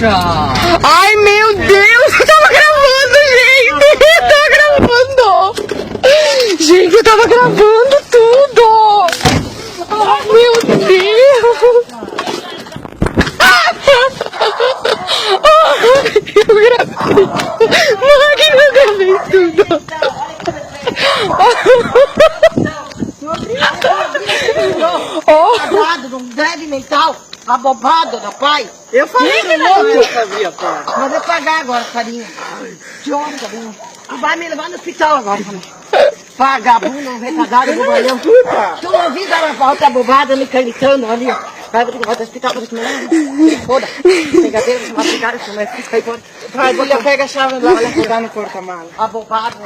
Ai, meu Deus, eu tava gravando, gente. Eu tava gravando. Gente, eu tava gravando tudo. Ai, meu Deus. Eu gravei. Mãe, eu gravei tudo. Abobado, não deve mental. Abobado da pai. Eu falei que não eu sabia, pai. Mas vou pagar agora, carinha. De onde, carinha? Tu vai me levar no hospital agora, carinha. Vagabundo, retardado, bobalhão. Tu não viu dar uma volta abobada, me canitando ali, ó. Vai pro hospital, vou te mandar. Foda. Pegadeira, uma pegada, mas fica aí fora. Vai, pega a chave lá, vai jogar no porta-mala. Abobado.